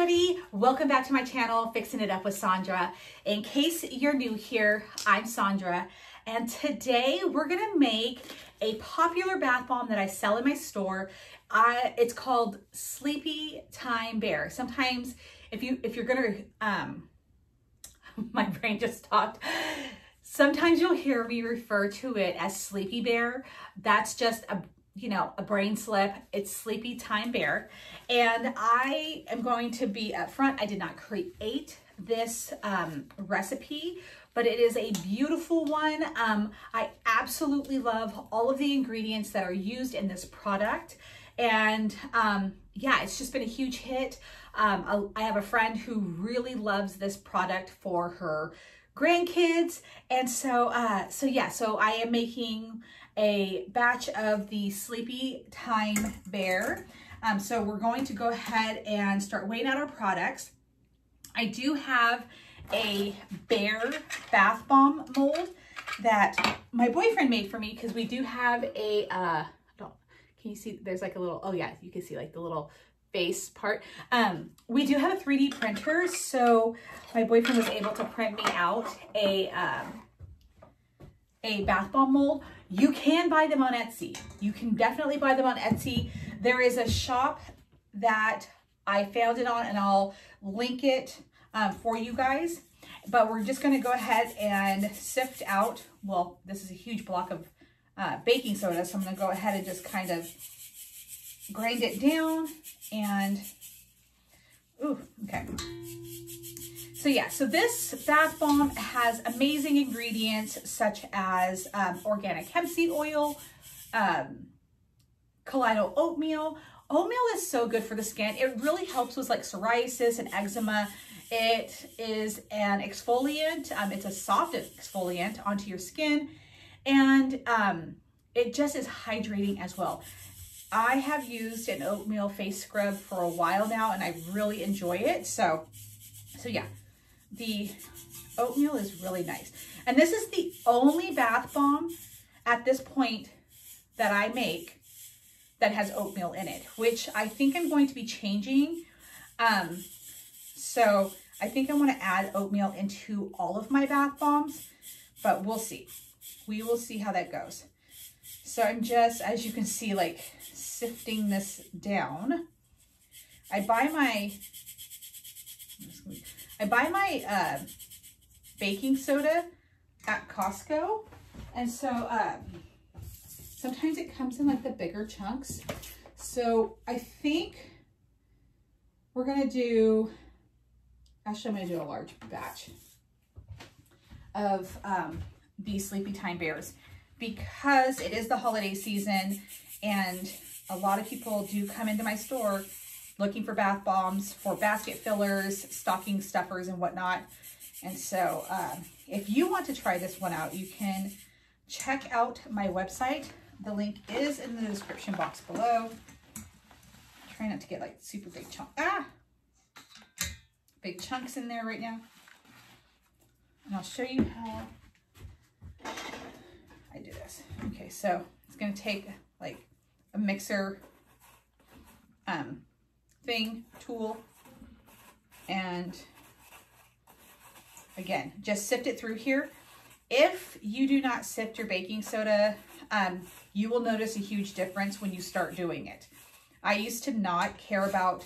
everybody, welcome back to my channel, Fixing It Up with Sandra. In case you're new here, I'm Sandra, and today we're gonna make a popular bath bomb that I sell in my store. It's called Sleepy Time Bear. Sometimes if you're gonna, my brain just stopped. Sometimes you'll hear me refer to it as Sleepy Bear. That's just a brain slip. It's Sleepy Time Bear. And I am going to be upfront. I did not create this recipe, but it is a beautiful one. I absolutely love all of the ingredients that are used in this product. And yeah, it's just been a huge hit. I have a friend who really loves this product for her grandkids. And so, so I am making a batch of the Sleepy Time Bear. So we're going to go ahead and start weighing out our products. I do have a bear bath bomb mold that my boyfriend made for me because we do have a, can you see, there's like a little, oh yeah, you can see like the little face part. We do have a 3D printer, so my boyfriend was able to print me out a bath bomb mold. You can buy them on Etsy. You can definitely buy them on Etsy. There is a shop that I found it on, and I'll link it for you guys. But we're just going to go ahead and sift out, well, this is a huge block of baking soda, so I'm going to go ahead and just kind of grind it down and, ooh, okay. So yeah, so this bath bomb has amazing ingredients such as organic hemp seed oil, colloidal oatmeal. Oatmeal is so good for the skin. It really helps with like psoriasis and eczema. It is an exfoliant. It's a soft exfoliant onto your skin, and it just is hydrating as well. I have used an oatmeal face scrub for a while now, and I really enjoy it. So yeah. The oatmeal is really nice. And this is the only bath bomb at this point that I make that has oatmeal in it, which I think I'm going to be changing. So I think I want to add oatmeal into all of my bath bombs, but we'll see. We will see how that goes. So I'm just, as you can see, like sifting this down. I buy my baking soda at Costco, and so sometimes it comes in like the bigger chunks. So I think we're gonna do, actually I'm gonna do a large batch of these Sleepy Time Bears because it is the holiday season, and a lot of people do come into my store looking for bath bombs, for basket fillers, stocking stuffers, and whatnot. And so if you want to try this one out, you can check out my website. The link is in the description box below. Try not to get like super big big chunks in there right now. And I'll show you how I do this. Okay, so it's gonna take like a mixer tool, and again, just sift it through here. If you do not sift your baking soda, you will notice a huge difference when you start doing it. I used to not care about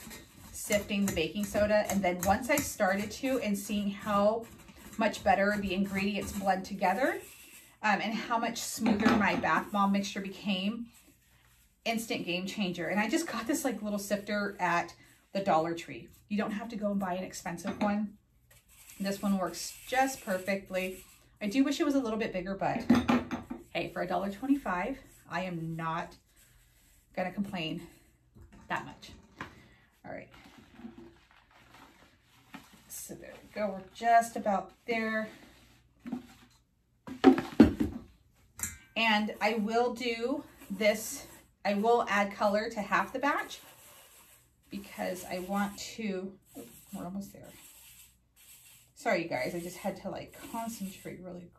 sifting the baking soda, and then once I started to, and seeing how much better the ingredients blend together, and how much smoother my bath bomb mixture became, instant game changer. And I just got this like little sifter at the Dollar Tree. You don't have to go and buy an expensive one. This one works just perfectly. I do wish it was a little bit bigger, but hey, for $1.25, I am not gonna complain that much. All right. So there we go. We're just about there. And I will do this. I will add color to half the batch because I want to, oh, we're almost there. Sorry, you guys, I just had to like concentrate really.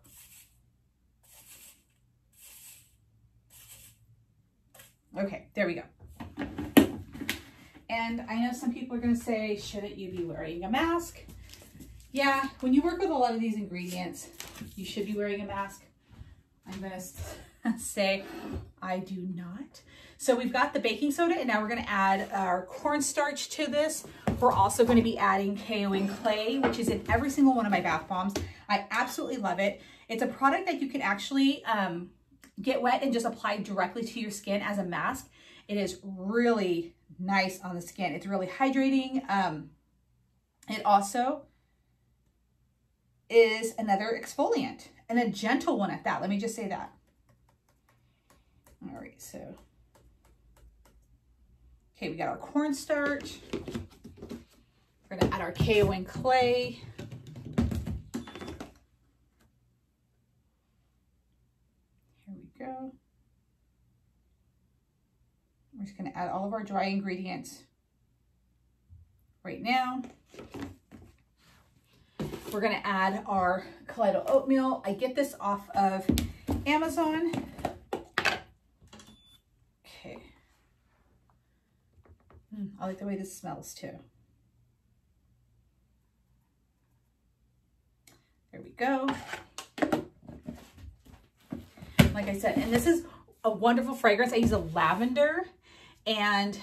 Okay, there we go. And I know some people are going to say, shouldn't you be wearing a mask? Yeah, when you work with a lot of these ingredients, you should be wearing a mask. I'm going to say I do not. So we've got the baking soda, and now we're going to add our cornstarch to this. We're also going to be adding KO clay, which is in every single one of my bath bombs. I absolutely love it. It's a product that you can actually get wet and just apply directly to your skin as a mask. It is really nice on the skin. It's really hydrating. It also is another exfoliant, and a gentle one at that. Let me just say that. All right, so, okay, we got our cornstarch. We're gonna add our KO clay. Here we go. We're just gonna add all of our dry ingredients right now. We're gonna add our Kaleido oatmeal. I get this off of Amazon. Okay. I like the way this smells too. There we go. Like I said, and this is a wonderful fragrance. I use a lavender and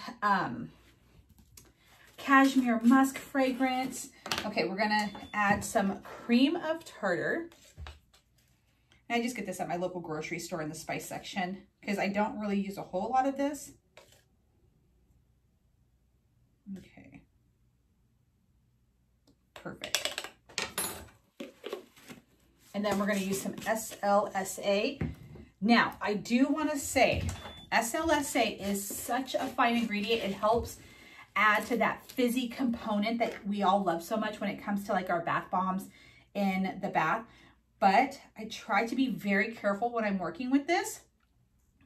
cashmere musk fragrance. Okay, we're gonna add some cream of tartar. And I just get this at my local grocery store in the spice section because I don't really use a whole lot of this. Okay. Perfect. And then we're gonna use some SLSA. Now, I do wanna say, SLSA is such a fine ingredient. It helps add to that fizzy component that we all love so much when it comes to like our bath bombs in the bath. But I try to be very careful when I'm working with this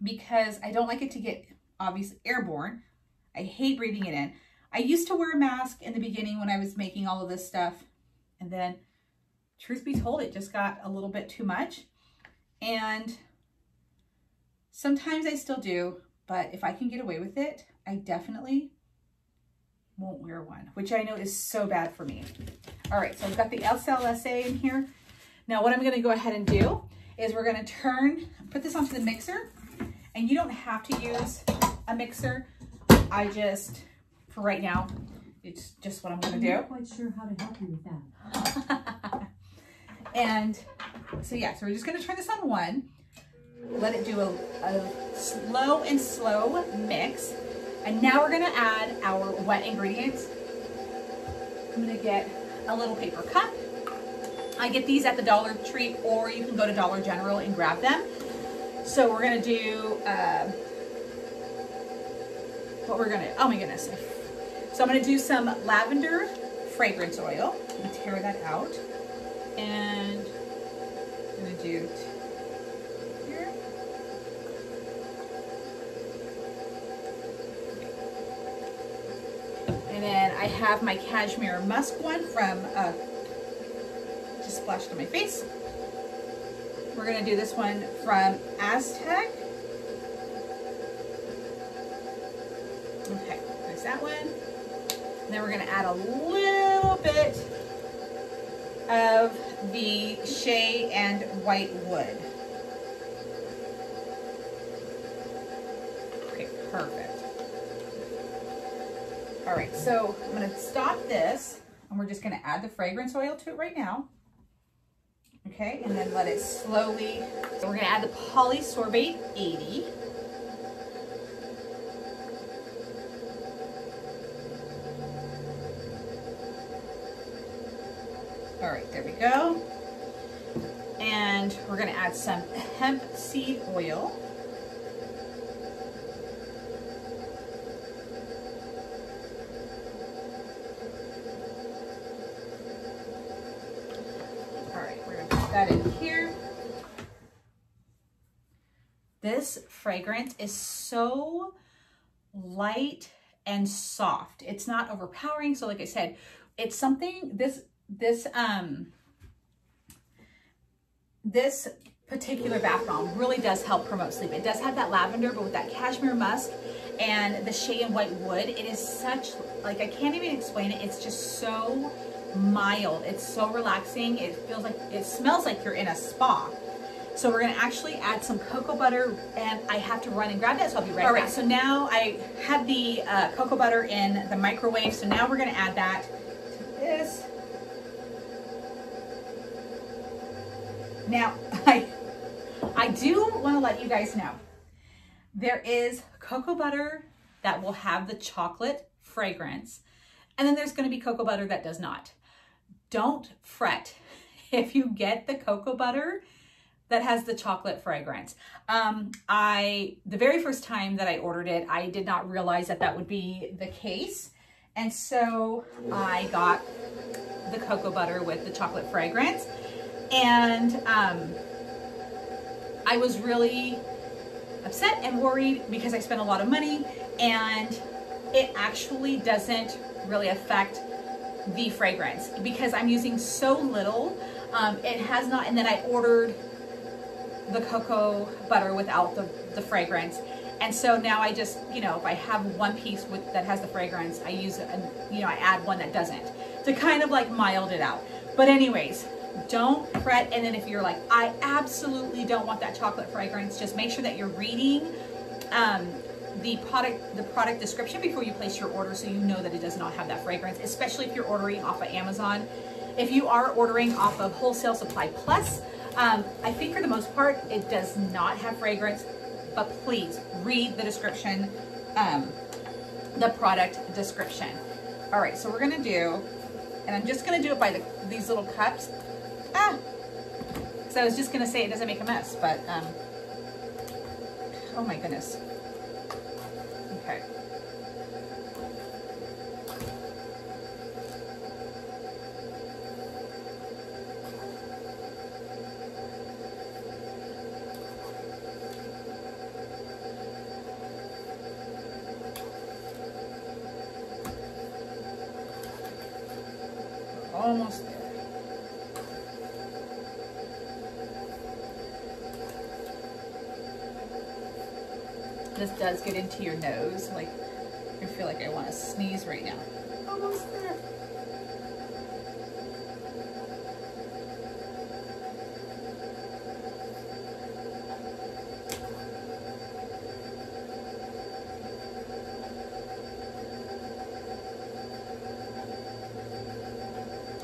because I don't like it to get obviously airborne. I hate breathing it in. I used to wear a mask in the beginning when I was making all of this stuff. And then truth be told, it just got a little bit too much. And sometimes I still do, but if I can get away with it, I definitely won't wear one, which I know is so bad for me. All right, so I've got the SLSA in here. Now what I'm gonna go ahead and do is we're gonna put this onto the mixer, and you don't have to use a mixer. I just, for right now, it's just what I'm gonna do. I'm not quite sure how to help you with that. And so yeah, so we're just gonna turn this on 1, let it do a slow mix. And now we're gonna add our wet ingredients. I'm gonna get a little paper cup. I get these at the Dollar Tree, or you can go to Dollar General and grab them. So we're gonna do, oh my goodness. So I'm gonna do some lavender fragrance oil. Let me tear that out. And I'm gonna do here. And then I have my cashmere musk one from, just splashed on my face. We're gonna do this one from Aztec. Okay, there's that one. And then we're gonna add a little bit of the shea and white wood. Okay, perfect. All right, so I'm gonna stop this, and we're just gonna add the fragrance oil to it right now. Okay, and then let it slowly, so we're gonna add the polysorbate 80. All right, there we go. And we're gonna add some hemp seed oil. All right, we're gonna put that in here. This fragrance is so light and soft. It's not overpowering. So like I said, it's something, this particular bath bomb really does help promote sleep. It does have that lavender, but with that cashmere musk and the shea and white wood. It is such, like, I can't even explain it. It's just so mild. It's so relaxing. It feels like, it smells like you're in a spa. So we're gonna actually add some cocoa butter, and I have to run and grab that, so I'll be right back. All right, so now I have the cocoa butter in the microwave, so now we're gonna add that to this. Now, I do wanna let you guys know, there is cocoa butter that will have the chocolate fragrance, and then there's gonna be cocoa butter that does not. Don't fret if you get the cocoa butter that has the chocolate fragrance. The very first time that I ordered it, I did not realize that that would be the case. And so I got the cocoa butter with the chocolate fragrance. And I was really upset and worried because I spent a lot of money, and it actually doesn't really affect the fragrance because I'm using so little. It has not, and then I ordered the cocoa butter without the fragrance. And so now I just, you know, if I have one piece that has the fragrance, I use it, and, you know, I add one that doesn't to kind of like mild it out. But anyways, don't fret. And then if you're like, I absolutely don't want that chocolate fragrance, just make sure that you're reading the product description before you place your order, so you know that it does not have that fragrance, especially if you're ordering off of Amazon. If you are ordering off of Wholesale Supply Plus, I think for the most part, it does not have fragrance, but please read the description, the product description. All right, so we're gonna do, and I'm just gonna do it by these little cups. So I was just gonna say it doesn't make a mess, but, oh my goodness. Okay. Almost there. This does get into your nose. Like, I feel like I want to sneeze right now. Almost there.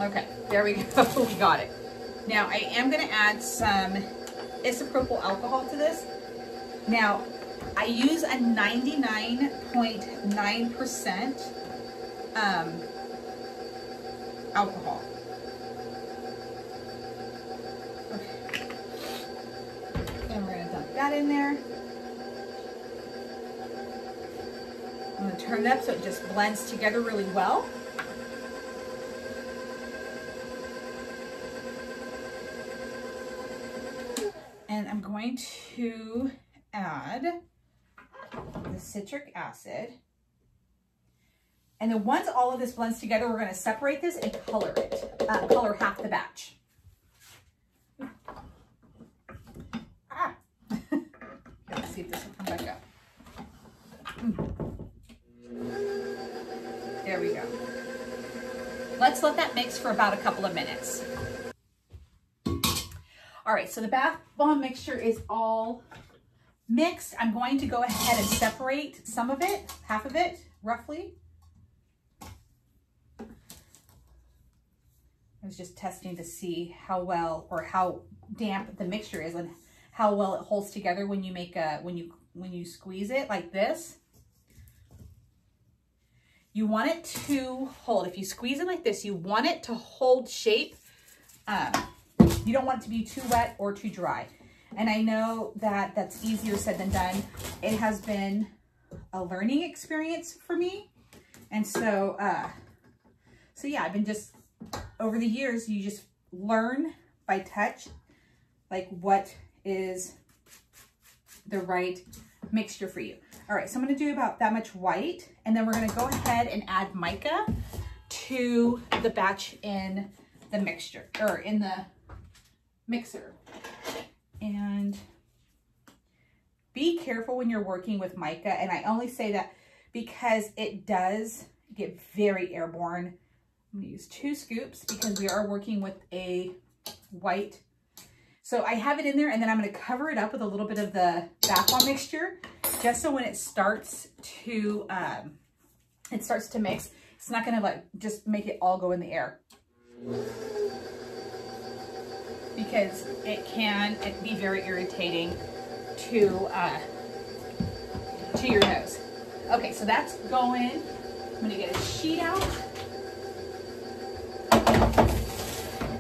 Okay, there we go. We got it. Now I am going to add some isopropyl alcohol to this. Now I use a 99.9% alcohol. Okay. And we're going to dump that in there. I'm going to turn it up so it just blends together really well. And I'm going to add the citric acid. And then once all of this blends together, we're going to separate this and color it. Color half the batch. Let's see if this will come back up. There we go. Let's let that mix for about a couple of minutes. All right, so the bath bomb mixture is all mixed. I'm going to go ahead and separate some of it, half of it, roughly. I was just testing to see how well or how damp the mixture is and how well it holds together when you make when you squeeze it like this. You want it to hold. If you squeeze it like this, you want it to hold shape. You don't want it to be too wet or too dry. And I know that that's easier said than done. It has been a learning experience for me. And so, so yeah, I've been just, over the years, you just learn by touch, like what is the right mixture for you. All right, so I'm gonna do about that much white, and then we're gonna go ahead and add mica to the batch in the mixture, or in the mixer. And Be careful when you're working with mica, and I only say that because it does get very airborne. I'm gonna use 2 scoops because we are working with a white. So I have it in there, and then I'm gonna cover it up with a little bit of the bath bomb mixture, just so when it starts to mix, it's not gonna like just make it all go in the air. Because it can be very irritating to your nose. Okay, so that's going. I'm gonna get a sheet out.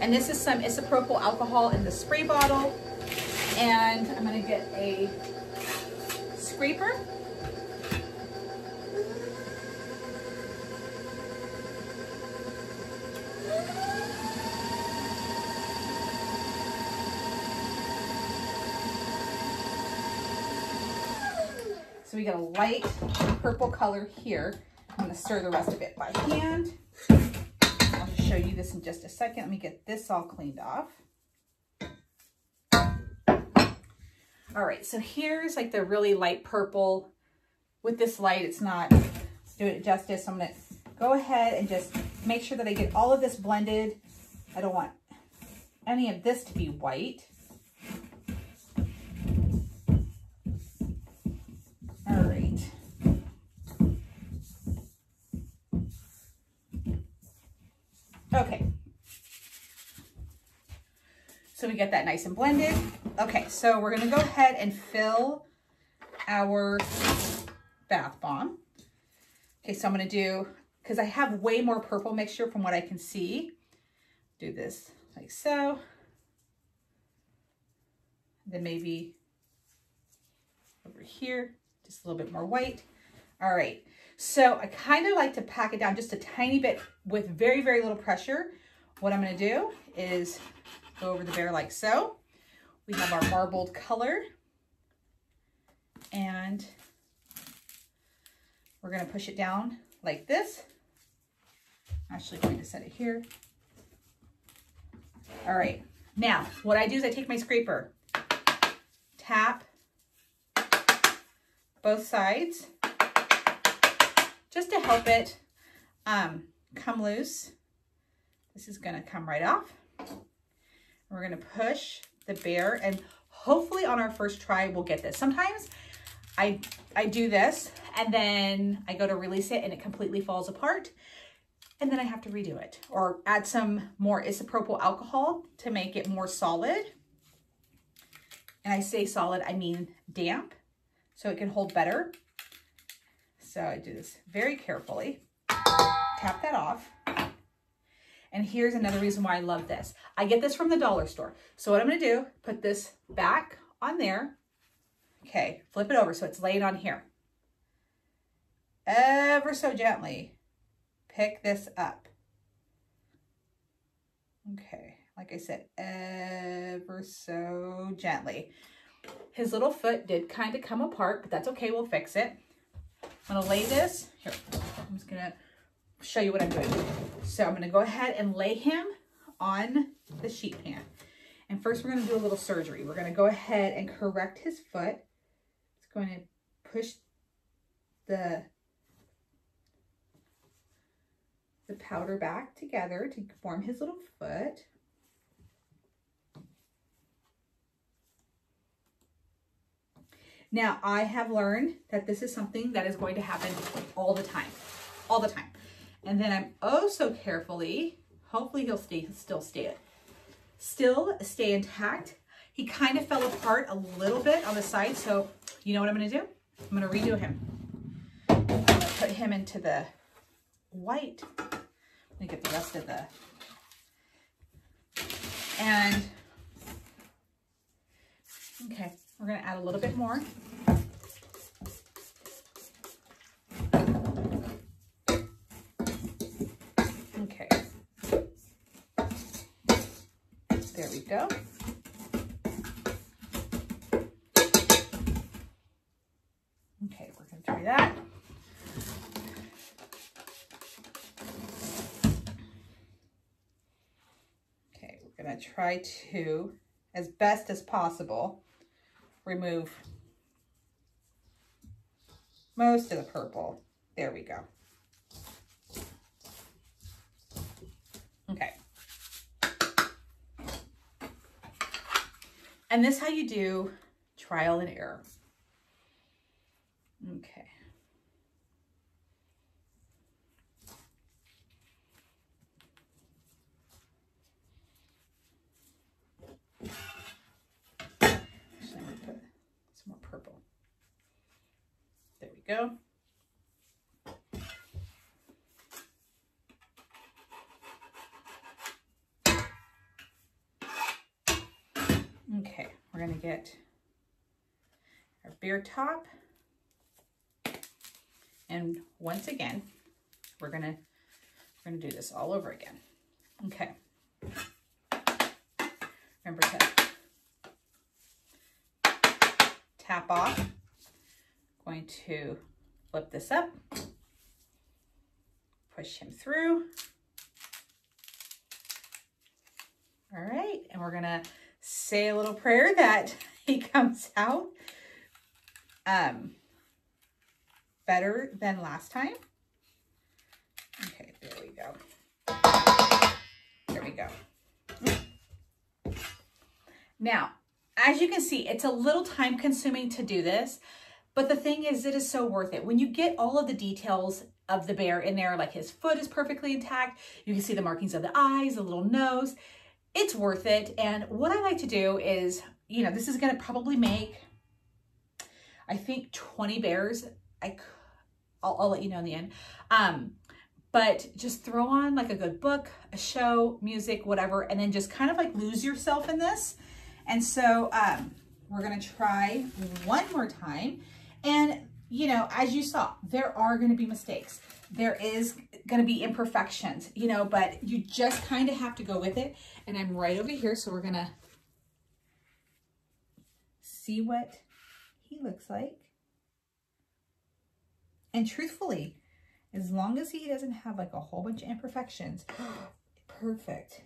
And this is some isopropyl alcohol in the spray bottle. And I'm gonna get a scraper. So we got a light purple color here. I'm gonna stir the rest of it by hand. I'll just show you this in just a second. Let me get this all cleaned off. All right, so here's like the really light purple. With this light, it's not doing it justice. So I'm gonna go ahead and just make sure that I get all of this blended. I don't want any of this to be white. All right. Okay. So we get that nice and blended. Okay, so we're gonna go ahead and fill our bath bomb. Okay, so I'm gonna do, because I have way more purple mixture from what I can see, do this like so. Then maybe over here, just a little bit more white. All right, so I kind of like to pack it down just a tiny bit with very, very little pressure. What I'm gonna do is go over the bear like so. We have our marbled color, and we're gonna push it down like this. I'm actually going to set it here. All right, now what I do is I take my scraper, tap both sides just to help it come loose. This is gonna come right off. We're gonna push the bear, and hopefully on our first try we'll get this. Sometimes I do this and then I go to release it and it completely falls apart, and then I have to redo it or add some more isopropyl alcohol to make it more solid. And I say solid, I mean damp, so it can hold better. So I do this very carefully, tap that off. And here's another reason why I love this. I get this from the dollar store. So what I'm gonna do, put this back on there. Okay, flip it over so it's laid on here. Ever so gently, pick this up. Okay, like I said, ever so gently. His little foot did kind of come apart, but that's okay, we'll fix it. I'm gonna lay this, here, I'm just gonna show you what I'm doing. So I'm gonna go ahead and lay him on the sheet pan. And first we're gonna do a little surgery. We're gonna go ahead and correct his foot. It's going to push the powder back together to form his little foot. Now, I have learned that this is something that is going to happen all the time, And then I'm oh so carefully, hopefully he'll still stay intact. He kind of fell apart a little bit on the side, so you know what I'm gonna do? I'm gonna redo him. I'm gonna put him into the white. Let me get the rest of the, and okay, we're gonna add a little bit more. Okay, there we go. Okay, we're gonna try that. Okay, we're gonna try to, as best as possible, remove most of the purple. There we go. Okay. And this is how you do trial and error. Okay. Actually, I'm gonna put some more purple. There we go. Okay, we're gonna get our bear top. And once again, we're gonna do this all over again. Okay. Remember to tap off. Going to flip this up, push him through. All right, and we're gonna say a little prayer that he comes out better than last time. Okay, there we go. There we go. Now, as you can see, it's a little time consuming to do this, but the thing is, it is so worth it. When you get all of the details of the bear in there, like his foot is perfectly intact, you can see the markings of the eyes, the little nose, it's worth it. And what I like to do is, you know, this is gonna probably make, I think 20 bears. I'll let you know in the end. But just throw on like a good book, a show, music, whatever, and then just kind of like lose yourself in this. And so we're gonna try one more time. And you know, as you saw, there are gonna be mistakes. There is gonna be imperfections, you know, but you just kind of have to go with it. And I'm right over here, so we're gonna see what he looks like. And truthfully, as long as he doesn't have like a whole bunch of imperfections, perfect.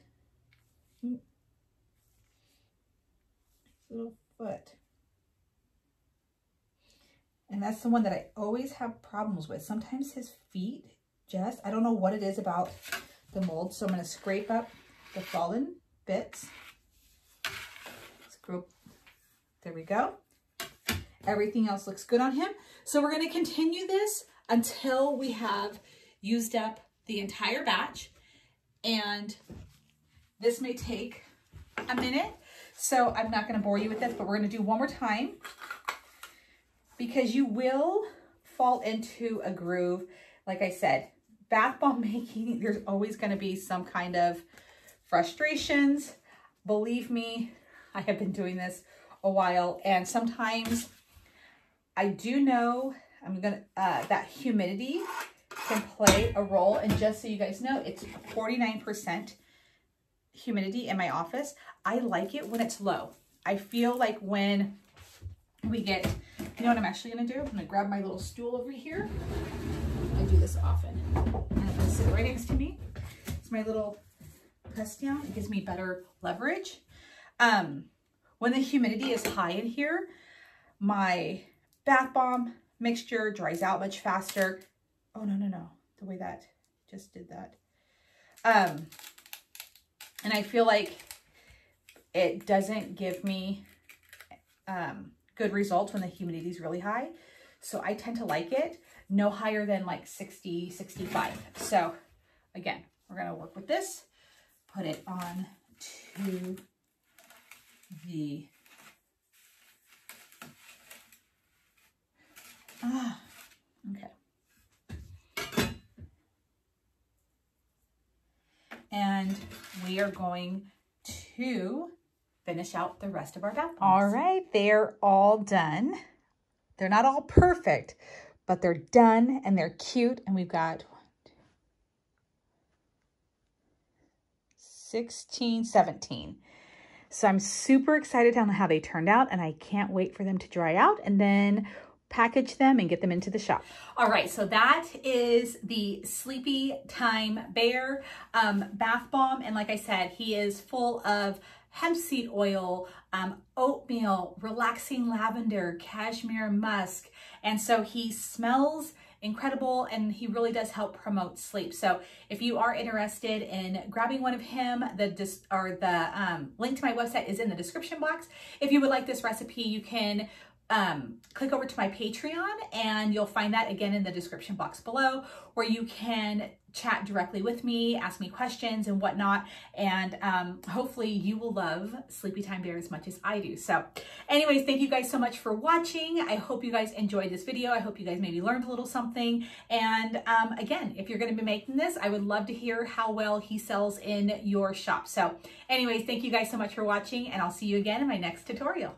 His little foot. And that's the one that I always have problems with. Sometimes his feet just, I don't know what it is about the mold. So I'm going to scrape up the fallen bits. Scrape. There we go. Everything else looks good on him. So we're going to continue this until we have used up the entire batch. And this may take a minute. So I'm not going to bore you with this, but we're going to do one more time, because you will fall into a groove. Like I said, bath bomb making, there's always going to be some kind of frustrations. Believe me, I have been doing this a while, and sometimes I do know that humidity can play a role. And just so you guys know, it's 49% humidity in my office. I like it when it's low. I feel like when we get, you know what I'm actually gonna do? I'm gonna grab my little stool over here. I do this often. And I'm gonna sit right next to me. It's my little press down. It gives me better leverage. When the humidity is high in here, my bath bomb mixture dries out much faster. Oh, no. The way that just did that. And I feel like it doesn't give me good results when the humidity is really high. So I tend to like it no higher than like 60, 65. So again, we're going to work with this, put it on to the okay. And we are going to finish out the rest of our bath bombs. All right, they're all done. They're not all perfect, but they're done and they're cute. And we've got 16, 17. So I'm super excited on how they turned out, and I can't wait for them to dry out and then package them and get them into the shop. All right, so that is the Sleepy Time Bear bath bomb. And like I said, he is full of hemp seed oil, oatmeal, relaxing lavender, cashmere musk. And so he smells incredible, and he really does help promote sleep. So if you are interested in grabbing one of him, the link to my website is in the description box. If you would like this recipe, you can click over to my Patreon, and you'll find that again in the description box below, where you can chat directly with me, ask me questions and whatnot. And hopefully you will love Sleepy Time Bear as much as I do. So anyways, thank you guys so much for watching. I hope you guys enjoyed this video. I hope you guys maybe learned a little something. And again, if you're going to be making this, I would love to hear how well he sells in your shop. So anyways, thank you guys so much for watching, and I'll see you again in my next tutorial.